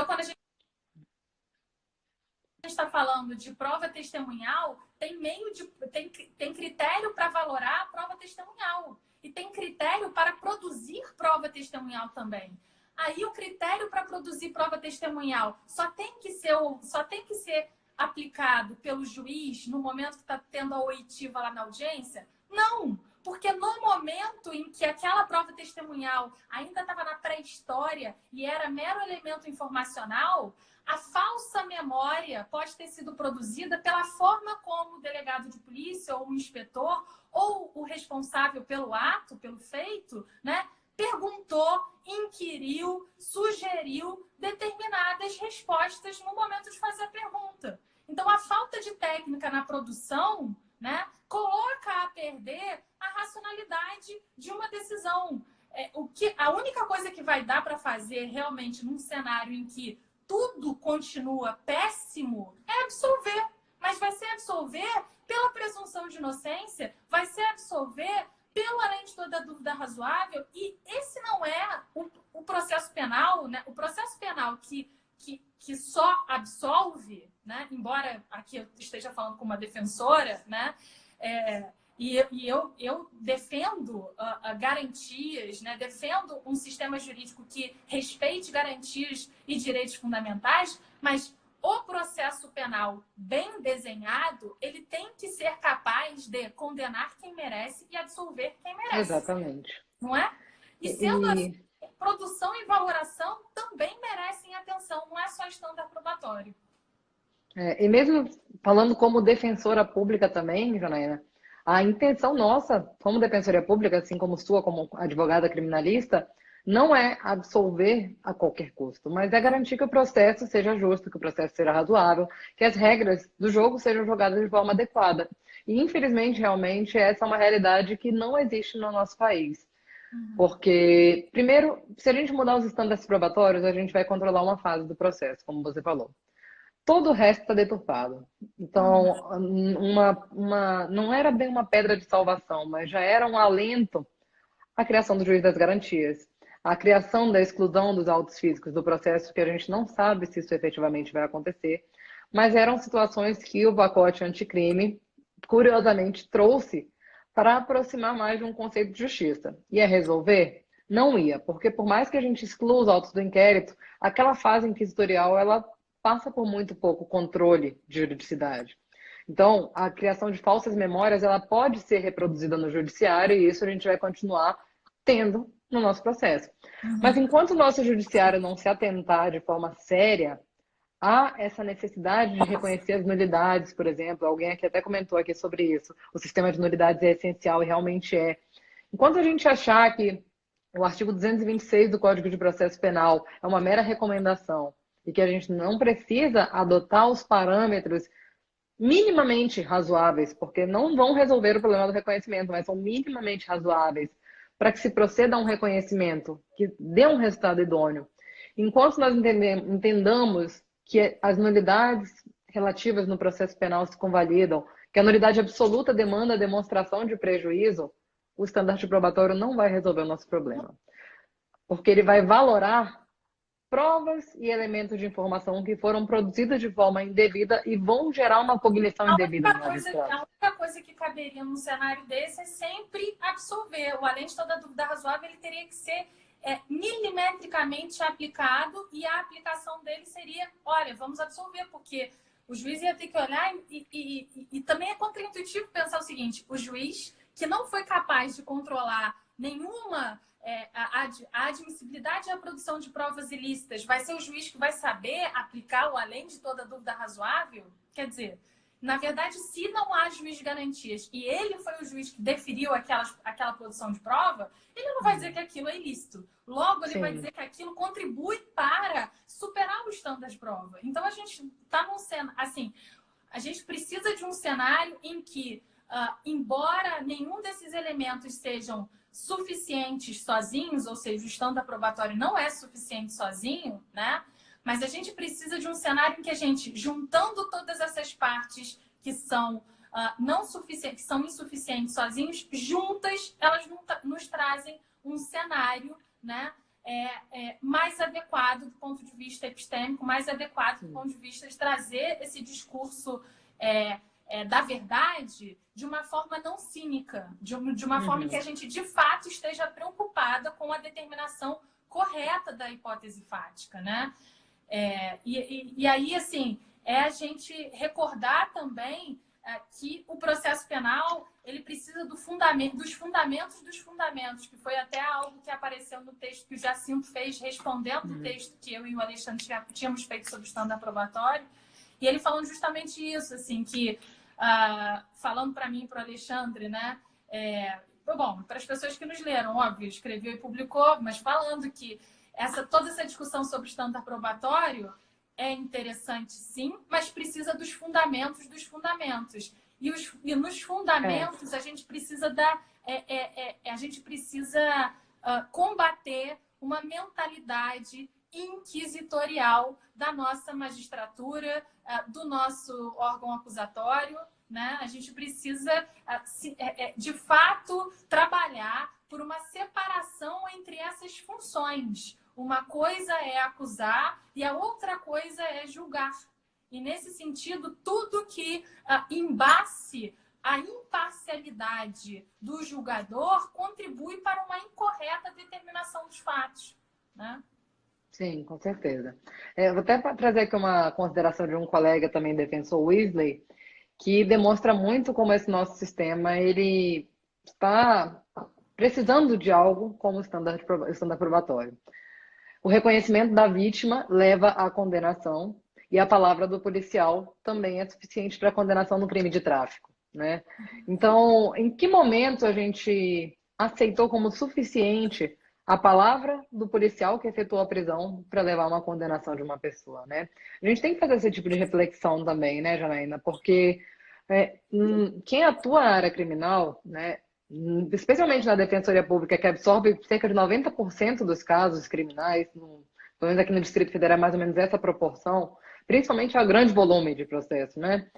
Speaker 2: quando a gente está falando de prova testemunhal, tem critério para valorar a prova testemunhal. E tem critério para produzir prova testemunhal também. Aí o critério para produzir prova testemunhal só tem que ser aplicado pelo juiz no momento que está tendo a oitiva lá na audiência? Não, porque no momento em que aquela prova testemunhal ainda estava na pré-história e era mero elemento informacional, a falsa memória pode ter sido produzida pela forma como o delegado de polícia ou o inspetor ou o responsável pelo ato, pelo feito, né, perguntou, inquiriu, sugeriu determinadas respostas no momento de fazer a pergunta. Então, a falta de técnica na produção, né, coloca a perder a racionalidade de uma decisão. A única coisa que vai dar para fazer realmente num cenário em que tudo continua péssimo é absolver. Mas vai ser absolver pela presunção de inocência, vai ser absolver pelo além de toda dúvida razoável, e esse não é o processo penal, né? O processo penal que só absolve, né? Embora aqui eu esteja falando com uma defensora, né? E eu defendo garantias, né? Defendo um sistema jurídico que respeite garantias e direitos fundamentais, mas o processo penal bem desenhado, ele tem que ser capaz de condenar quem merece e absolver quem merece.
Speaker 1: Exatamente.
Speaker 2: Não é? E sendo assim, produção e valoração também merecem atenção, não é só estándar probatório.
Speaker 1: E mesmo falando como defensora pública também, Janaína, a intenção nossa, como defensoria pública, assim como sua, como advogada criminalista, não é absolver a qualquer custo, mas é garantir que o processo seja justo, que o processo seja razoável, que as regras do jogo sejam jogadas de forma adequada. E, infelizmente, realmente, essa é uma realidade que não existe no nosso país. Porque, primeiro, se a gente mudar os estándares probatórios, a gente vai controlar uma fase do processo, como você falou. Todo o resto está deturpado. Então, não era bem uma pedra de salvação, mas já era um alento à criação do juiz das garantias, a criação da exclusão dos autos físicos do processo, que a gente não sabe se isso efetivamente vai acontecer, mas eram situações que o pacote anticrime, curiosamente, trouxe para aproximar mais de um conceito de justiça. Ia resolver? Não ia, porque por mais que a gente exclua os autos do inquérito, aquela fase inquisitorial, ela passa por muito pouco controle de juridicidade. Então, a criação de falsas memórias, ela pode ser reproduzida no judiciário e isso a gente vai continuar tendo no nosso processo. Mas enquanto o nosso judiciário não se atentar de forma séria, há essa necessidade de reconhecer as nulidades, por exemplo. Alguém aqui até comentou aqui sobre isso. O sistema de nulidades é essencial e realmente é. Enquanto a gente achar que o artigo 226 do Código de Processo Penal é uma mera recomendação e que a gente não precisa adotar os parâmetros minimamente razoáveis, porque não vão resolver o problema do reconhecimento, mas são minimamente razoáveis para que se proceda a um reconhecimento que dê um resultado idôneo. Enquanto nós entendamos que as nulidades relativas no processo penal se convalidam, que a nulidade absoluta demanda a demonstração de prejuízo, o estandarte probatório não vai resolver o nosso problema. Porque ele vai valorar provas e elementos de informação que foram produzidos de forma indevida e vão gerar uma cognição indevida no magistrado.
Speaker 2: A única coisa que caberia num cenário desse é sempre absolver. O além de toda dúvida razoável, ele teria que ser milimetricamente aplicado e a aplicação dele seria, olha, vamos absolver, porque o juiz ia ter que olhar e também é contraintuitivo pensar o seguinte, o juiz que não foi capaz de controlar nenhuma a admissibilidade e a produção de provas ilícitas, vai ser o juiz que vai saber aplicar o além de toda dúvida razoável? Quer dizer, na verdade, se não há juiz de garantias e ele foi o juiz que deferiu aquela produção de prova, ele não vai dizer que aquilo é ilícito. Logo, ele vai dizer que aquilo contribui para superar o estándar de prova. Então, a gente está num cenário... Assim, a gente precisa de um cenário em que, embora nenhum desses elementos sejam suficientes sozinhos, ou seja, o estándar probatório não é suficiente sozinho, né? Mas a gente precisa de um cenário em que a gente, juntando todas essas partes que são não suficientes, que são insuficientes sozinhos, juntas, elas nos trazem um cenário, né, mais adequado do ponto de vista epistêmico, mais adequado do ponto de vista de trazer esse discurso da verdade de uma forma não cínica, de uma forma em que a gente, de fato, esteja preocupada com a determinação correta da hipótese fática, né? E aí, assim, a gente recordar também que o processo penal ele precisa dos fundamentos dos fundamentos, que foi até algo que apareceu no texto que o Jacinto fez, respondendo o texto que eu e o Alexandre tínhamos feito sobre o estándar probatório, e ele falando justamente isso, assim, que, falando para mim e para o Alexandre, né, bom, para as pessoas que nos leram, óbvio, escreveu e publicou, mas falando que toda essa discussão sobre estándar probatório é interessante, sim, mas precisa dos fundamentos dos fundamentos. E nos fundamentos a gente precisa combater uma mentalidade inquisitorial da nossa magistratura, do nosso órgão acusatório, né? A gente precisa, de fato, trabalhar por uma separação entre essas funções. Uma coisa é acusar e a outra coisa é julgar. E, nesse sentido, tudo que embace a imparcialidade do julgador contribui para uma incorreta determinação dos fatos, né?
Speaker 1: Sim, com certeza. Vou até trazer aqui uma consideração de um colega também, defensor Weasley, que demonstra muito como esse nosso sistema ele está precisando de algo como o estándar probatório. O reconhecimento da vítima leva à condenação e a palavra do policial também é suficiente para a condenação no crime de tráfico, né? Então, em que momento a gente aceitou como suficiente a palavra do policial que efetuou a prisão para levar a uma condenação de uma pessoa, né? A gente tem que fazer esse tipo de reflexão também, né, Janaína? Porque quem atua na área criminal, né, especialmente na Defensoria Pública, que absorve cerca de 90% dos casos criminais, pelo menos aqui no Distrito Federal é mais ou menos essa proporção, principalmente a grande volume de processo, né?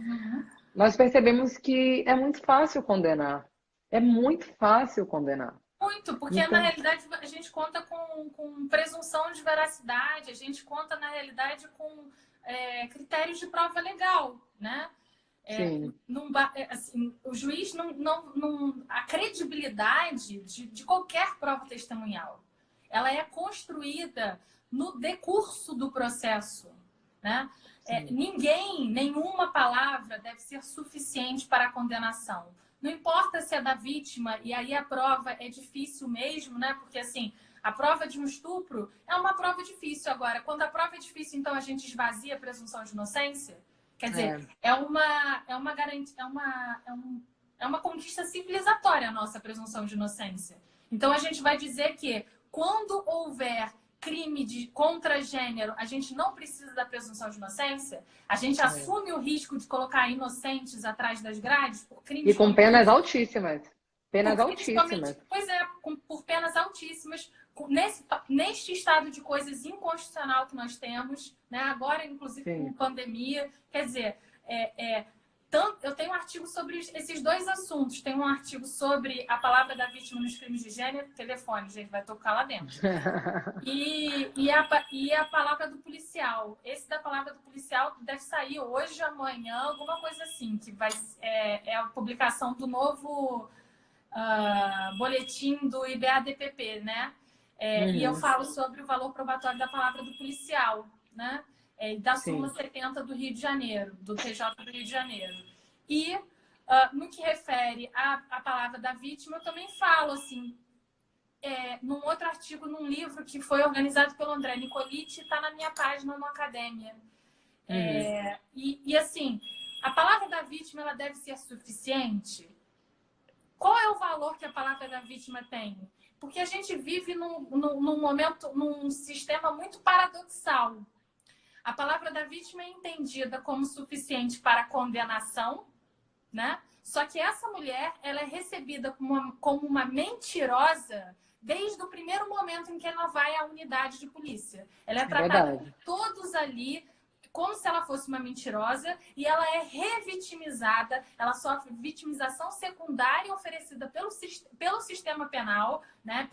Speaker 1: Nós percebemos que é muito fácil condenar. É muito fácil condenar.
Speaker 2: Muito, porque então, na realidade a gente conta com presunção de veracidade, a gente conta na realidade com critérios de prova legal, né? Assim, o juiz a credibilidade de qualquer prova testemunhal, ela é construída no decurso do processo. né? Nenhuma palavra deve ser suficiente para a condenação. Não importa se é da vítima, e aí a prova é difícil mesmo, né? Porque, assim, a prova de um estupro é uma prova difícil. Agora, quando a prova é difícil, então a gente esvazia a presunção de inocência? Quer dizer, é uma garantia, é uma conquista civilizatória a nossa presunção de inocência. Então, a gente vai dizer que quando houver crime contra gênero, a gente não precisa da presunção de inocência? A gente assume o risco de colocar inocentes atrás das grades por crimes...
Speaker 1: E com penas altíssimas. Penas altíssimas.
Speaker 2: Pois é, por penas altíssimas. Neste estado de coisas inconstitucional que nós temos, né? Agora, inclusive, com pandemia. Quer dizer, eu tenho um artigo sobre esses dois assuntos. Tem um artigo sobre a palavra da vítima nos crimes de gênero. Telefone, gente, vai tocar lá dentro. E a palavra do policial. Esse da palavra do policial deve sair hoje, amanhã, alguma coisa assim. Que é a publicação do novo boletim do IBADPP, né? E eu falo sobre o valor probatório da palavra do policial, né? Da súmula 70 do Rio de Janeiro, do TJ do Rio de Janeiro. E no que refere à palavra da vítima, eu também falo, assim, num outro artigo, num livro que foi organizado pelo André Nicoliti, está na minha página no Academia. E assim, a palavra da vítima, ela deve ser suficiente? Qual é o valor que a palavra da vítima tem? Porque a gente vive num momento, num sistema muito paradoxal. A palavra da vítima é entendida como suficiente para a condenação, né? Só que essa mulher, ela é recebida como uma mentirosa desde o primeiro momento em que ela vai à unidade de polícia. Ela é tratada por todos ali como se ela fosse uma mentirosa, e ela é revitimizada, ela sofre vitimização secundária oferecida pelo sistema penal, né?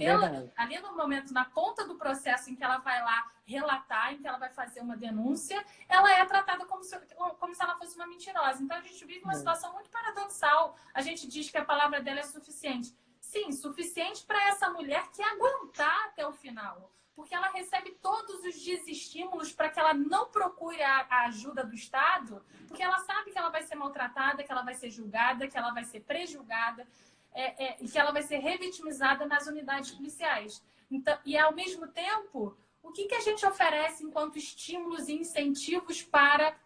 Speaker 2: Ali no momento, na ponta do processo em que ela vai lá relatar, em que ela vai fazer uma denúncia, ela é tratada como se ela fosse uma mentirosa. Então, a gente vive uma situação muito paradoxal. A gente diz que a palavra dela é suficiente. Sim, suficiente para essa mulher que aguentar até o final. Porque ela recebe todos os desestímulos para que ela não procure a ajuda do Estado, porque ela sabe que ela vai ser maltratada, que ela vai ser julgada, que ela vai ser prejulgada, e que ela vai ser revitimizada nas unidades policiais. Então, e, ao mesmo tempo, o que a gente oferece enquanto estímulos e incentivos para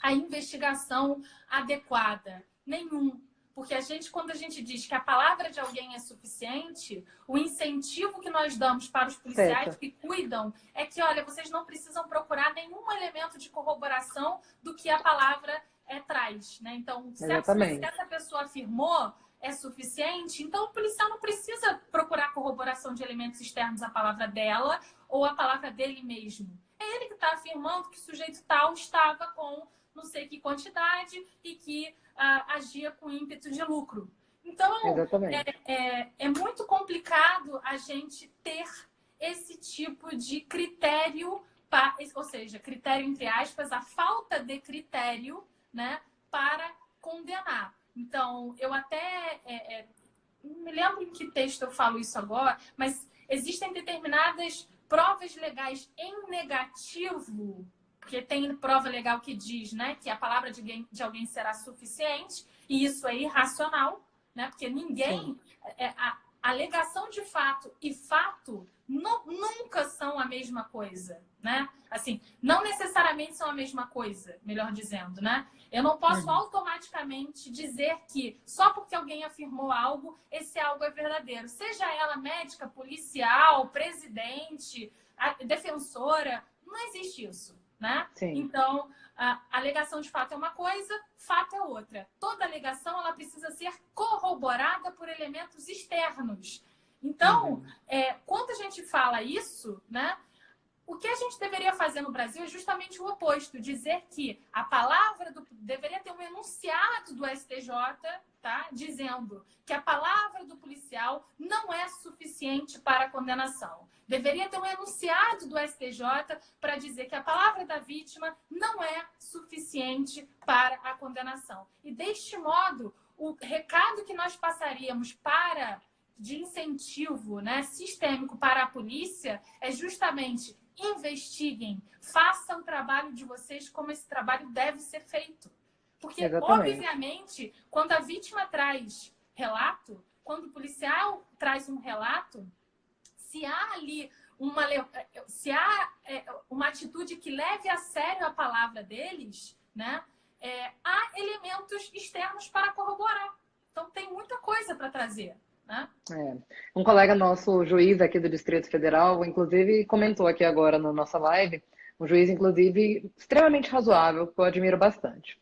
Speaker 2: a investigação adequada? Nenhum. Porque quando a gente diz que a palavra de alguém é suficiente, o incentivo que nós damos para os policiais que cuidam é que, olha, vocês não precisam procurar nenhum elemento de corroboração do que a palavra traz, né? Então, se essa pessoa afirmou é suficiente, então o policial não precisa procurar corroboração de elementos externos à palavra dela ou à palavra dele mesmo. É ele que está afirmando que o sujeito tal estava com não sei que quantidade e que agia com ímpeto de lucro. Então, é muito complicado a gente ter esse tipo de critério, ou seja, critério entre aspas, a falta de critério, né, para condenar. Então, eu até não me lembro em que texto eu falo isso agora, mas existem determinadas provas legais em negativo, porque tem prova legal que diz, né, que a palavra de alguém será suficiente, e isso é irracional, né, porque ninguém... A alegação de fato e fato nunca são a mesma coisa, né? Assim, não necessariamente são a mesma coisa, melhor dizendo, né? Eu não posso automaticamente dizer que só porque alguém afirmou algo, esse algo é verdadeiro. Seja ela médica, policial, presidente, defensora, não existe isso. Né? Então, a alegação de fato é uma coisa, fato é outra. Toda alegação ela precisa ser corroborada por elementos externos. Então, quando a gente fala isso, né, o que a gente deveria fazer no Brasil é justamente o oposto, dizer que a palavra deveria ter um enunciado do STJ, tá, dizendo que a palavra do policial não é suficiente para a condenação. Deveria ter um enunciado do STJ para dizer que a palavra da vítima não é suficiente para a condenação. E deste modo, o recado que nós passaríamos de incentivo, né, sistêmico para a polícia é justamente investiguem, façam o trabalho de vocês como esse trabalho deve ser feito. Porque,
Speaker 1: Exatamente.
Speaker 2: obviamente, quando a vítima traz relato, quando o policial traz um relato, se há ali uma atitude que leve a sério a palavra deles, né, há elementos externos para corroborar. Então, tem muita coisa para trazer. Né?
Speaker 1: Um colega nosso, juiz aqui do Distrito Federal, inclusive comentou aqui agora na nossa live, um juiz, inclusive, extremamente razoável, que eu admiro bastante.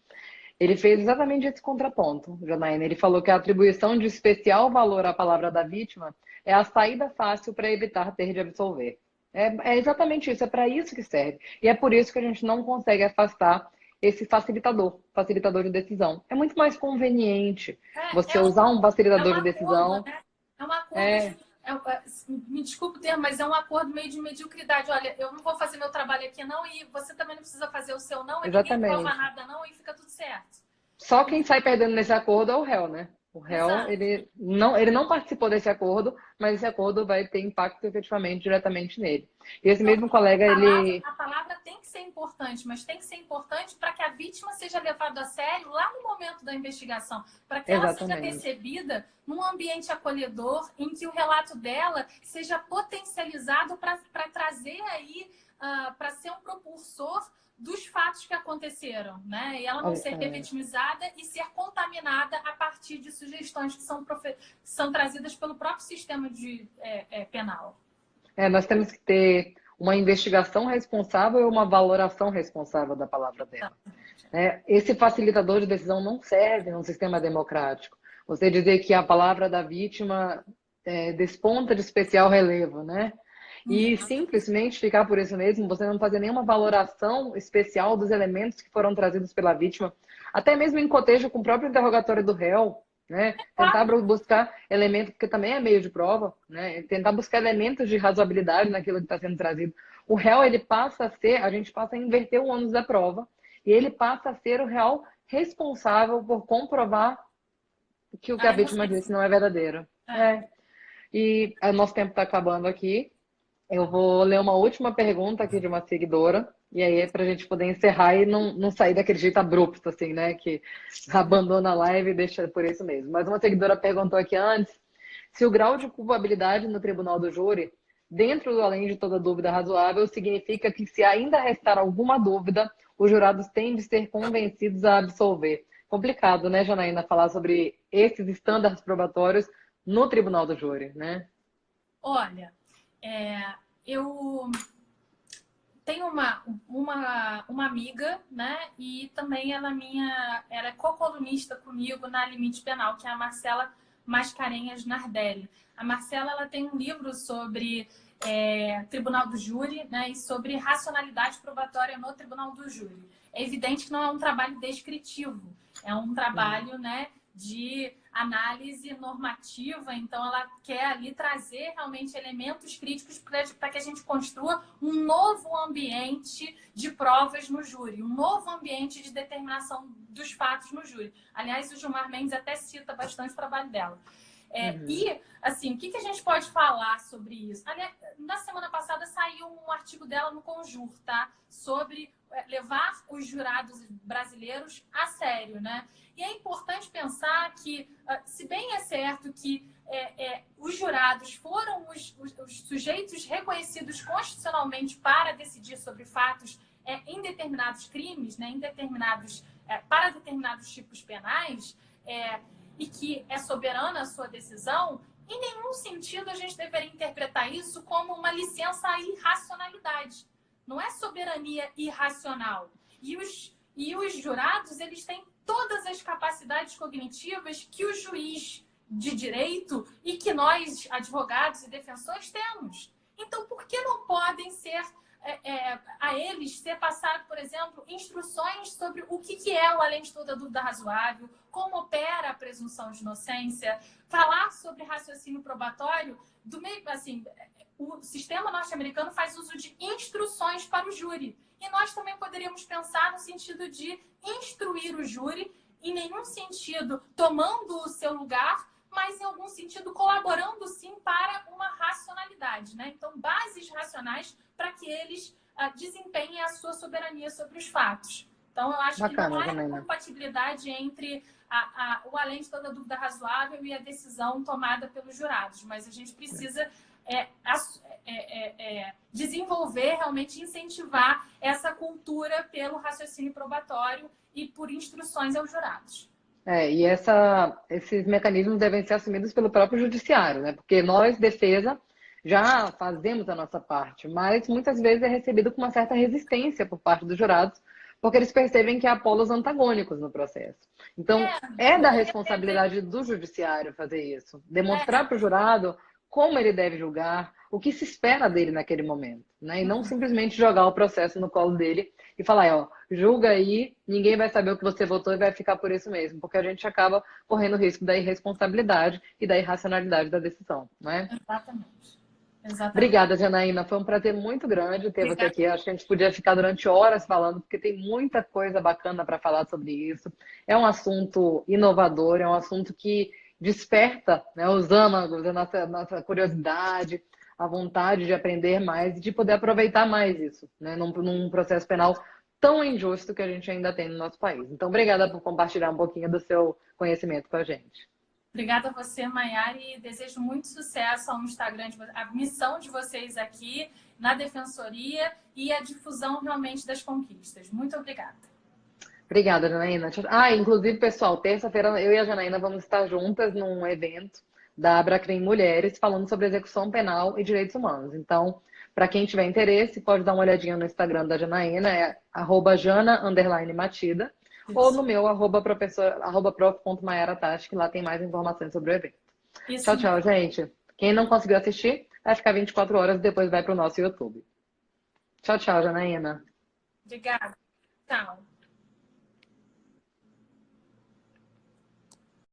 Speaker 1: Ele fez exatamente esse contraponto, Janaína. Ele falou que a atribuição de especial valor à palavra da vítima é a saída fácil para evitar ter de absolver. É exatamente isso, é para isso que serve. E é por isso que a gente não consegue afastar esse facilitador de decisão. É muito mais conveniente você usar um facilitador de decisão.
Speaker 2: Né? É um acordo me desculpe o termo, mas é um acordo meio de mediocridade. Olha, eu não vou fazer meu trabalho aqui não, e você também não precisa fazer o seu não, e ninguém prova nada não, e fica tudo certo.
Speaker 1: Só quem sai perdendo nesse acordo é o réu, né? O réu, ele não participou desse acordo, mas esse acordo vai ter impacto efetivamente, diretamente nele. E esse mesmo colega,
Speaker 2: a palavra tem que ser importante, mas tem que ser importante para que a vítima seja levada a sério lá no momento da investigação, para que ela seja recebida num ambiente acolhedor, em que o relato dela seja potencializado para trazer aí, para ser um propulsor dos fatos que aconteceram, né? E ela não ser revitimizada e ser contaminada a partir de sugestões que são trazidas pelo próprio sistema penal.
Speaker 1: Nós temos que ter uma investigação responsável e uma valoração responsável da palavra dela. Esse facilitador de decisão não serve num sistema democrático. Você dizer que a palavra da vítima desponta de especial relevo, né? E simplesmente ficar por isso mesmo, você não fazer nenhuma valoração especial dos elementos que foram trazidos pela vítima, até mesmo em cotejo com o próprio interrogatório do réu, né? Tentar buscar elementos, porque também é meio de prova, né? Tentar buscar elementos de razoabilidade naquilo que está sendo trazido. O réu, ele passa a ser, a gente passa a inverter o ônus da prova, e ele passa a ser o réu responsável por comprovar que o que a vítima disse não é verdadeiro. E o nosso tempo está acabando aqui. Eu vou ler uma última pergunta aqui de uma seguidora, e aí é para a gente poder encerrar e não sair daquele jeito abrupto, assim, né? Que abandona a live e deixa por isso mesmo. Mas uma seguidora perguntou aqui antes se o grau de culpabilidade no tribunal do júri, dentro do além de toda dúvida razoável, significa que se ainda restar alguma dúvida, os jurados têm de ser convencidos a absolver. Complicado, né, Janaína, falar sobre esses estándares probatórios no tribunal do júri, né?
Speaker 2: Olha, eu tenho uma amiga, né? E também ela é co-colunista comigo na Limite Penal, que é a Marcela Mascarenhas Nardelli. A Marcela, ela tem um livro sobre Tribunal do Júri, né? E sobre racionalidade probatória no Tribunal do Júri. É evidente que não é um trabalho descritivo, é um trabalho, né, de análise normativa, então ela quer ali trazer realmente elementos críticos para que a gente construa um novo ambiente de provas no júri, um novo ambiente de determinação dos fatos no júri. Aliás, o Gilmar Mendes até cita bastante o trabalho dela. E, assim, o que a gente pode falar sobre isso? Aliás, na semana passada saiu um artigo dela no Conjur, tá? Sobre levar os jurados brasileiros a sério, né? E é importante pensar que, se bem é certo que os jurados foram os sujeitos reconhecidos constitucionalmente para decidir sobre fatos em determinados crimes, né, para determinados tipos penais, e que é soberana a sua decisão, em nenhum sentido a gente deveria interpretar isso como uma licença à irracionalidade. Não é soberania irracional. E os jurados, eles têm todas as capacidades cognitivas que o juiz de direito e que nós, advogados e defensores, temos. Então, por que não podem ser a eles ser passado, por exemplo, instruções sobre o que é o além de toda dúvida razoável, como opera a presunção de inocência, falar sobre raciocínio probatório, do meio, assim, o sistema norte-americano faz uso de instruções para o júri. E nós também poderíamos pensar no sentido de instruir o júri, em nenhum sentido tomando o seu lugar, mas em algum sentido colaborando sim para uma racionalidade, né? Então, bases racionais para que eles desempenhem a sua soberania sobre os fatos. Então, eu acho que não
Speaker 1: Bacana,
Speaker 2: há
Speaker 1: Janaína.
Speaker 2: incompatibilidade entre o além de toda dúvida razoável e a decisão tomada pelos jurados, mas a gente precisa desenvolver, realmente incentivar essa cultura pelo raciocínio probatório e por instruções aos jurados.
Speaker 1: E esses mecanismos devem ser assumidos pelo próprio judiciário, né? Porque nós, defesa, já fazemos a nossa parte, mas muitas vezes é recebido com uma certa resistência por parte dos jurados, porque eles percebem que há polos antagônicos no processo. Então, é da responsabilidade do judiciário fazer isso, demonstrar para o jurado como ele deve julgar, o que se espera dele naquele momento, né? E não simplesmente jogar o processo no colo dele e falar, ó, julga aí, ninguém vai saber o que você votou e vai ficar por isso mesmo, porque a gente acaba correndo o risco da irresponsabilidade e da irracionalidade da decisão, não é?
Speaker 2: Exatamente. Exatamente.
Speaker 1: Obrigada, Janaína. Foi um prazer muito grande ter você aqui. Acho que a gente podia ficar durante horas falando, porque tem muita coisa bacana para falar sobre isso. É um assunto inovador, é um assunto que desperta, né, os âmagos, a nossa curiosidade, a vontade de aprender mais e de poder aproveitar mais isso, né, num processo penal tão injusto que a gente ainda tem no nosso país. Então, obrigada por compartilhar um pouquinho do seu conhecimento com a gente.
Speaker 2: Obrigada a você, Maiara, e desejo muito sucesso ao Instagram, a missão de vocês aqui na Defensoria e a difusão realmente das conquistas. Muito obrigada.
Speaker 1: Obrigada, Janaína. Inclusive, pessoal, terça-feira eu e a Janaína vamos estar juntas num evento da Abracrim Mulheres falando sobre execução penal e direitos humanos. Então, para quem tiver interesse, pode dar uma olhadinha no Instagram da Janaína, é @jana_matida, ou no meu, @prof.maiaratati, que lá tem mais informações sobre o evento.
Speaker 2: Isso
Speaker 1: Tchau, tchau, gente. Quem não conseguiu assistir, vai ficar 24 horas e depois vai para o nosso YouTube. Tchau, tchau, Janaína.
Speaker 2: Obrigada. Tchau.